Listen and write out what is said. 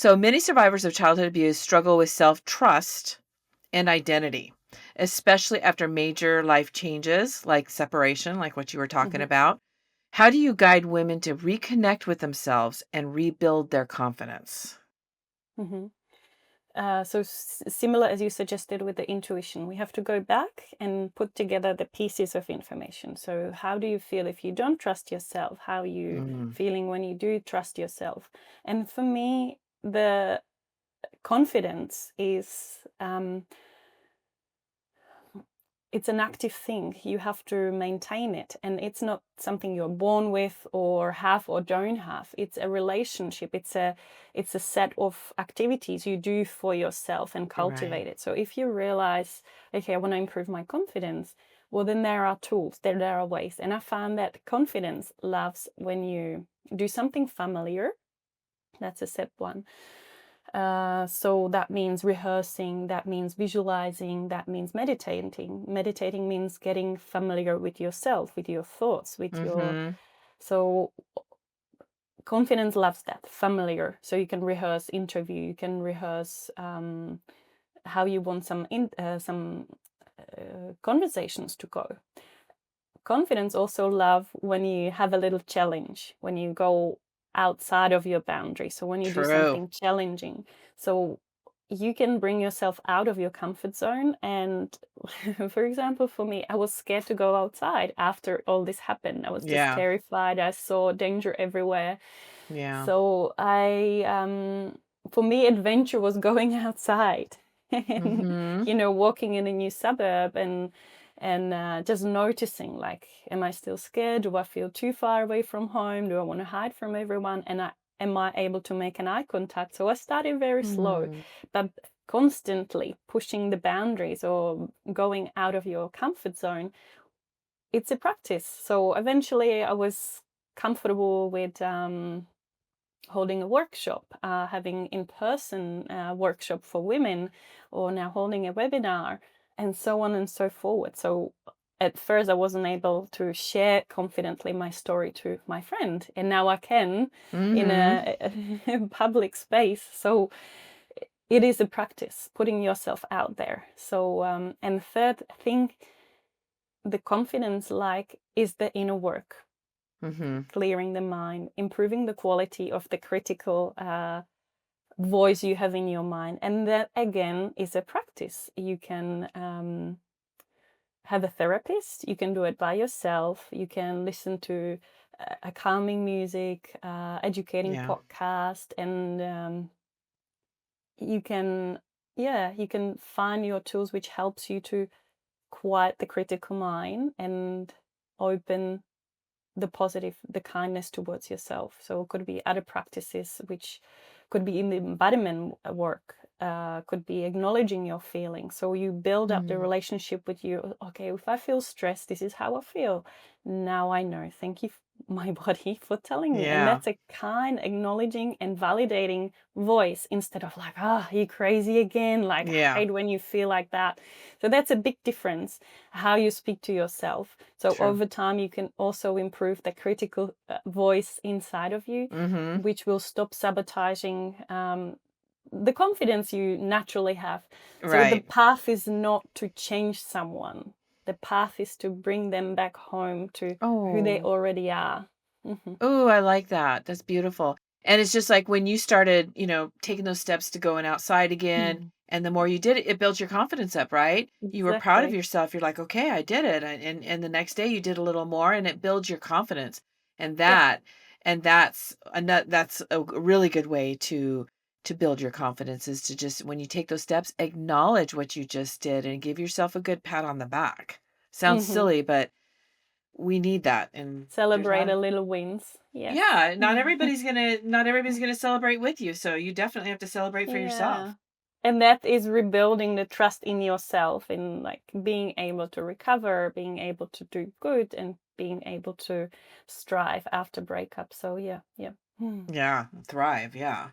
So many survivors of childhood abuse struggle with self-trust and identity, especially after major life changes like separation, like what you were talking Hmm. about. How do you guide women to reconnect with themselves and rebuild their confidence? Hmm. Similar as you suggested with the intuition, we have to go back and put together the pieces of information. So how do you feel if you don't trust yourself? How are you Mm, feeling when you do trust yourself? And for me, the confidence is it's an active thing. You have to maintain it, and it's not something you're born with or have or don't have. It's a relationship. It's a set of activities you do for yourself and right. cultivate it. So if you realize, okay, I want to improve my confidence, well, then there are tools, there are ways. And I found that confidence loves when you do something familiar. That's a step one. So that means rehearsing, that means visualizing, that means meditating. Meditating means getting familiar with yourself, with your thoughts, with your. Mhm. So confidence loves that, familiar. So you can rehearse interview, you can rehearse how you want some conversations to go. Confidence also love when you have a little challenge, when you go outside of your boundary. So when you do True. something challenging, so you can bring yourself out of your comfort zone. And for example, for me, I was scared to go outside after all this happened. I was just Yeah. terrified. I saw danger everywhere. Yeah. So for me, adventure was going outside and, Mhm. walking in a new suburb and just noticing, like, am I still scared? Do I feel too far away from home? Do I want to hide from everyone? Am I able to make an eye contact? So I started very slow, Mm. but constantly pushing the boundaries or going out of your comfort zone, it's a practice. So eventually I was comfortable with holding a workshop, having in-person workshop for women, or now holding a webinar, and so on and so forward. So at first I wasn't able to share confidently my story to my friend, and now I can in Mhm. a public space. So it is a practice, putting yourself out there. So and third thing, the confidence like is the inner work, Mhm. clearing the mind, improving the quality of the critical voice you have in your mind. And that again is a practice. You can have a therapist, you can do it by yourself, you can listen to a calming music, educating Yeah. podcast, and you can, yeah, you can find your tools which helps you to quiet the critical mind and open the positive, the kindness towards yourself. So it could be other practices, which could be in the embodiment work, could be acknowledging your feelings. So you build up the Mm. relationship with you. Okay, if I feel stressed, this is how I feel. Now I know. Thank you, my body, for telling me. And Yeah. that's a kind, acknowledging and validating voice instead of like, ah, you crazy again. Like, I Yeah. hate when you feel like that. So that's a big difference, how you speak to yourself. So True. over time, you can also improve the critical voice inside of you, Mhm. which will stop sabotaging the confidence you naturally have. So the Right. path is not to change someone. The path is to bring them back home to who they Oh. already are. Hmm. Oh, I like that. That's beautiful. And it's just like when you started, taking those steps to going outside again, and the more you did it, it built your confidence up, right? You were proud of Exactly. yourself. You're like, okay, I did it. And the next day you did a little more and it builds your confidence. And Yeah. that's a really good way to build your confidence is to just when you take those steps, acknowledge what you just did and give yourself a good pat on the back. Sounds Hmm. silly, but we need that. And there's Celebrate not a little wins. Yes. yeah, not everybody's gonna celebrate with you, so you definitely have to celebrate for Yeah. yourself. And that is rebuilding the trust in yourself, in like being able to recover, being able to do good, and being able to strive after breakup. So yeah, yeah. Hmm. Yeah, thrive, yeah.